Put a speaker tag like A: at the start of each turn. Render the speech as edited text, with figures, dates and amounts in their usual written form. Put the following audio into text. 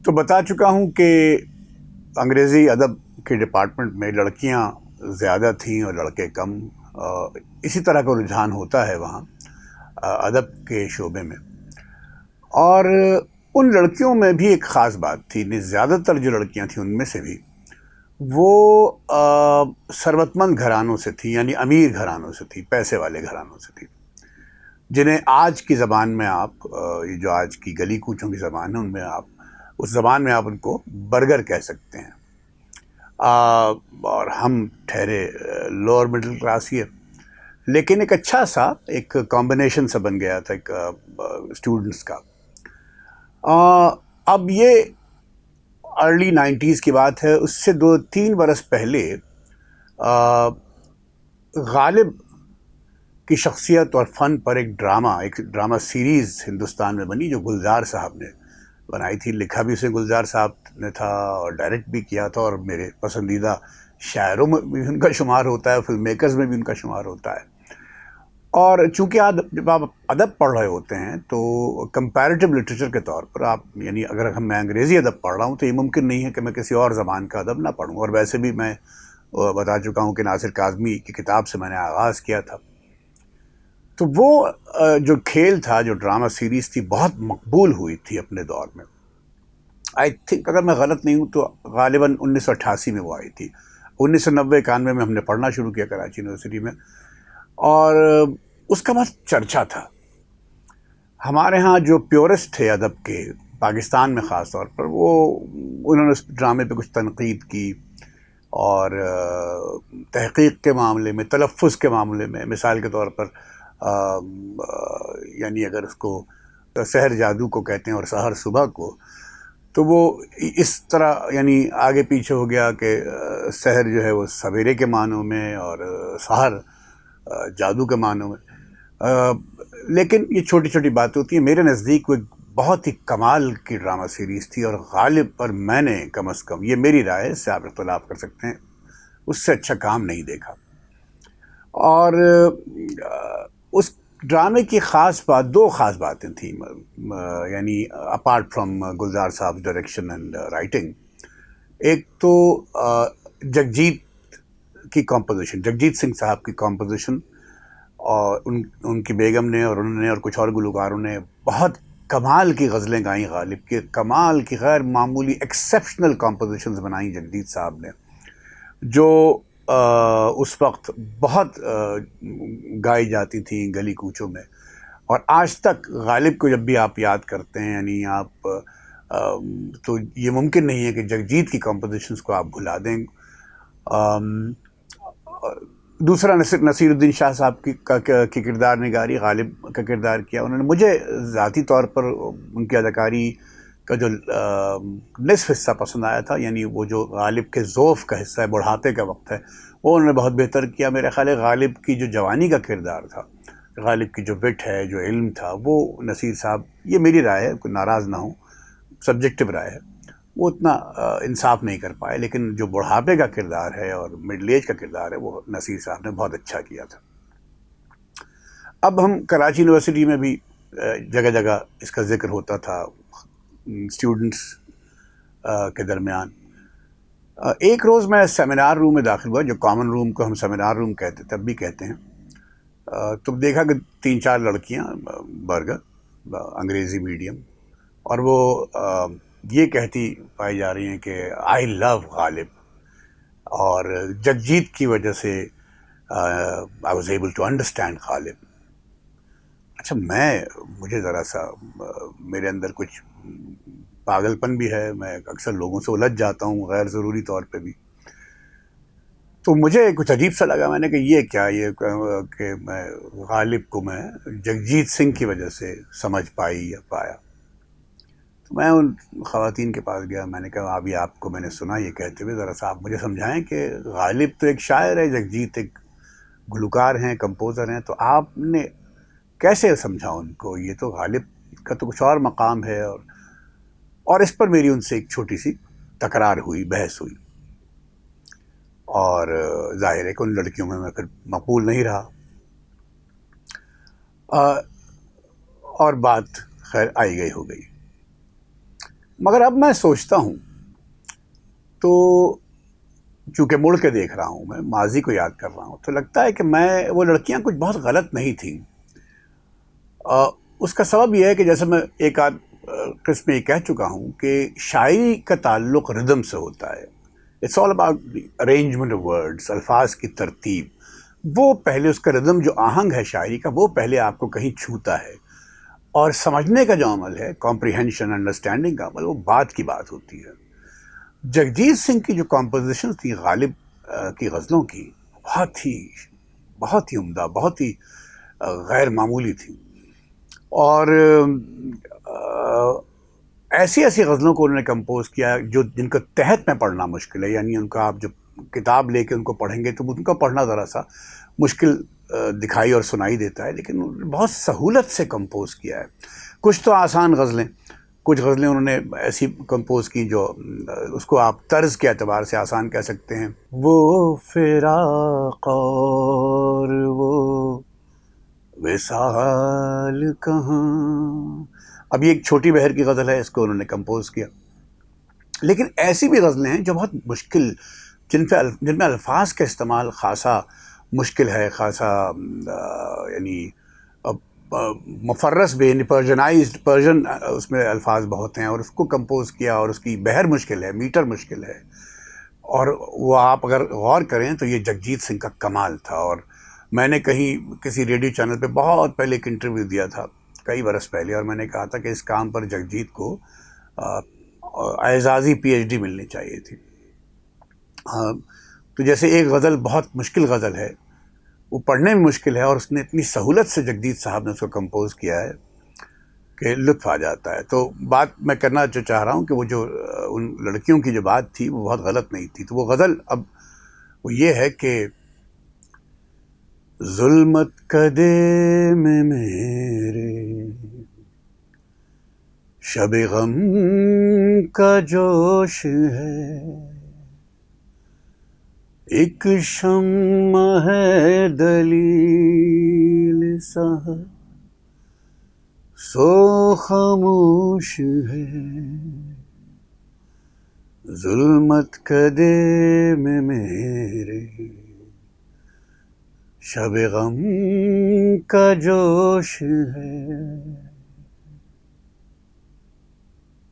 A: تو بتا چکا ہوں کہ انگریزی ادب کے ڈپارٹمنٹ میں لڑکیاں زیادہ تھیں اور لڑکے کم. اسی طرح کا رجحان ہوتا ہے وہاں ادب کے شعبے میں. اور ان لڑکیوں میں بھی ایک خاص بات تھی. زیادہ تر جو لڑکیاں تھیں ان میں سے بھی وہ ثروت مند گھرانوں سے تھیں، یعنی امیر گھرانوں سے تھیں، پیسے والے گھرانوں سے تھیں، جنہیں آج کی زبان میں آپ یہ جو آج کی گلی کوچوں کی زبان ہے ان میں آپ اس زبان میں آپ ان کو برگر کہہ سکتے ہیں. اور ہم ٹھہرے لوور مڈل کلاس ہی ہے، لیکن ایک اچھا سا ایک کمبینیشن سا بن گیا تھا ایک اسٹوڈنٹس کا. اب یہ ارلی 90s کی بات ہے. اس سے 2-3 برس پہلے غالب کی شخصیت اور فن پر ایک ڈرامہ سیریز ہندوستان میں بنی جو گلزار صاحب نے بنائی تھی. لکھا بھی اسے گلزار صاحب نے تھا اور ڈائریکٹ بھی کیا تھا، اور میرے پسندیدہ شاعروں میں بھی ان کا شمار ہوتا ہے، فلم میکرز میں بھی ان کا شمار ہوتا ہے. اور چونکہ جب آپ ادب پڑھ رہے ہوتے ہیں تو کمپیریٹیو لٹریچر کے طور پر آپ، یعنی اگر میں انگریزی ادب پڑھ رہا ہوں تو یہ ممکن نہیں ہے کہ میں کسی اور زبان کا ادب نہ پڑھوں. اور ویسے بھی میں بتا چکا ہوں کہ ناصر کاظمی کی کتاب سے میں نے آغاز کیا تھا. تو وہ جو کھیل تھا، جو ڈرامہ سیریز تھی، بہت مقبول ہوئی تھی اپنے دور میں. آئی تھنک اگر میں غلط نہیں ہوں تو غالباً 1988 میں وہ آئی تھی. 1990-91 میں ہم نے پڑھنا شروع کیا کراچی یونیورسٹی میں، اور اس کا بہت چرچا تھا. ہمارے ہاں جو پیورسٹ تھے ادب کے، پاکستان میں خاص طور پر، انہوں نے اس ڈرامے پہ کچھ تنقید کی، اور تحقیق کے معاملے میں، تلفظ کے معاملے میں، مثال کے طور پر یعنی اگر اس کو سحر جادو کو کہتے ہیں اور سحر صبح کو، تو وہ اس طرح یعنی آگے پیچھے ہو گیا کہ سحر جو ہے وہ سویرے کے معنوں میں اور سحر جادو کے معنوں میں. لیکن یہ چھوٹی چھوٹی باتیں ہوتی ہیں. میرے نزدیک وہ ایک بہت ہی کمال کی ڈرامہ سیریز تھی، اور غالب پر میں نے کم از کم، یہ میری رائے ہے، اس سے آپ اختلاف کر سکتے ہیں، اس سے اچھا کام نہیں دیکھا. اور اس ڈرامے کی دو خاص باتیں تھیں، یعنی اپارٹ فرام گلزار صاحب ڈائریکشن اینڈ رائٹنگ. ایک تو جگجیت کی کمپوزیشن، جگجیت سنگھ صاحب کی کمپوزیشن، اور ان کی بیگم نے اور انہوں نے اور کچھ اور گلوکاروں نے بہت کمال کی غزلیں گائیں. غالب کے کمال کی غیر معمولی ایکسیپشنل کمپوزیشنز بنائیں جگجیت صاحب نے، جو اس وقت بہت گائی جاتی تھیں گلی کوچوں میں. اور آج تک غالب کو جب بھی آپ یاد کرتے ہیں، یعنی آپ تو یہ ممکن نہیں ہے کہ جگجیت کی کمپوزیشنز کو آپ بھلا دیں. دوسرا نصیر الدین شاہ صاحب کی کردار نگاری، غالب کا کردار کیا انہوں نے. مجھے ذاتی طور پر ان کی اداکاری کا جو نصف حصہ پسند آیا تھا، یعنی وہ جو غالب کے ذوف کا حصہ ہے، بڑھاپے کا وقت ہے، وہ انہوں نے بہت بہتر کیا. میرے خیال ہے غالب کی جو جوانی کا کردار تھا، غالب کی جو وٹ ہے، جو علم تھا، وہ نصیر صاحب، یہ میری رائے ہے، کوئی ناراض نہ ہو، سبجیکٹو رائے ہے، وہ اتنا انصاف نہیں کر پائے. لیکن جو بڑھاپے کا کردار ہے اور مڈل ایج کا کردار ہے، وہ نصیر صاحب نے بہت اچھا کیا تھا. اب ہم کراچی یونیورسٹی میں بھی جگہ جگہ اس کا ذکر ہوتا تھا اسٹوڈنٹس کے درمیان. ایک روز میں سیمینار روم میں داخل ہوا، جو کامن روم کو ہم سیمینار روم کہتے تب بھی کہتے ہیں. تو دیکھا کہ 3-4 لڑکیاں برگر انگریزی میڈیم، اور وہ یہ کہتی پائی جا رہی ہیں کہ آئی لو غالب، اور جگجیت کی وجہ سے I was able to understand Ghalib. اچھا، مجھے ذرا سا میرے اندر کچھ پاگل پن بھی ہے، میں اکثر لوگوں سے الجھ جاتا ہوں غیر ضروری طور پہ بھی. تو مجھے کچھ عجیب سا لگا، میں نے کہ یہ کیا، یہ کہ میں غالب کو میں جگجیت سنگھ کی وجہ سے سمجھ پائی یا پایا. تو میں ان خواتین کے پاس گیا، میں نے کہا ابھی آپ کو میں نے سنا یہ کہتے ہوئے، ذرا سا آپ مجھے سمجھائیں کہ غالب تو ایک شاعر ہے، جگجیت ایک گلوکار ہیں، کمپوزر ہیں، تو آپ نے کیسے سمجھا ان کو؟ یہ تو غالب کا تو کچھ اور مقام ہے. اور اس پر میری ان سے ایک چھوٹی سی تکرار ہوئی، بحث ہوئی، اور ظاہر ہے کہ ان لڑکیوں میں پھر مقبول نہیں رہا. اور بات خیر آئی گئی ہو گئی. مگر اب میں سوچتا ہوں تو چونکہ مڑ کے دیکھ رہا ہوں، میں ماضی کو یاد کر رہا ہوں، تو لگتا ہے کہ وہ لڑکیاں کچھ بہت غلط نہیں تھیں۔ اس کا سبب یہ ہے کہ جیسے میں ایک آدھ قسم میں یہ کہہ چکا ہوں کہ شاعری کا تعلق ردم سے ہوتا ہے۔ It's all about arrangement of words, الفاظ کی ترتیب۔ وہ پہلے اس کا ردم جو آہنگ ہے شاعری کا، وہ پہلے آپ کو کہیں چھوتا ہے، اور سمجھنے کا جو عمل ہے، کمپریہنشن، انڈرسٹینڈنگ کا عمل، وہ بعد کی بات ہوتی ہے۔ جگجیت سنگھ کی جو کمپوزیشن تھی غالب کی غزلوں کی، بہت ہی عمدہ، بہت ہی غیر معمولی تھی، اور ایسی ایسی غزلوں کو انہوں نے کمپوز کیا جن کو تحت میں پڑھنا مشکل ہے، یعنی ان کا آپ جب کتاب لے کے ان کو پڑھیں گے تو ان کا پڑھنا ذرا سا مشکل دکھائی اور سنائی دیتا ہے، لیکن بہت سہولت سے کمپوز کیا ہے۔ کچھ تو آسان غزلیں، کچھ غزلیں انہوں نے ایسی کمپوز کی جو اس کو آپ طرز کے اعتبار سے آسان کہہ سکتے ہیں۔ وہ فراق اور وہ وصال کہاں، اب یہ ایک چھوٹی بہر کی غزل ہے، اس کو انہوں نے کمپوز کیا۔ لیکن ایسی بھی غزلیں ہیں جو بہت مشکل، جن میں الفاظ کا استعمال خاصا مشکل ہے، خاصا یعنی مفرس بھی، یعنی پرشن اس میں الفاظ بہت ہیں، اور اس کو کمپوز کیا، اور اس کی بہر مشکل ہے، میٹر مشکل ہے، اور وہ آپ اگر غور کریں تو یہ جگجیت سنگھ کا کمال تھا۔ اور میں نے کہیں کسی ریڈیو چینل پہ بہت پہلے ایک انٹرویو دیا تھا، کئی برس پہلے، اور میں نے کہا تھا کہ اس کام پر جگجیت کو اعزازی پی ایچ ڈی ملنی چاہیے تھی۔ تو جیسے ایک غزل بہت مشکل غزل ہے، وہ پڑھنے میں مشکل ہے، اور اس نے اتنی سہولت سے جگجیت صاحب نے اس کو کمپوز کیا ہے کہ لطف آ جاتا ہے۔ تو بات میں کرنا جو چاہ رہا ہوں کہ وہ جو ان لڑکیوں کی جو بات تھی وہ بہت غلط نہیں تھی۔ تو وہ غزل اب وہ یہ ہے کہ ظلمت کدے میں میرے شب غم کا جوش ہے، ایک شمع ہے دلیل صاحب سو خاموش ہے، ظلمت کدے میں میرے شب غم کا جوش ہے۔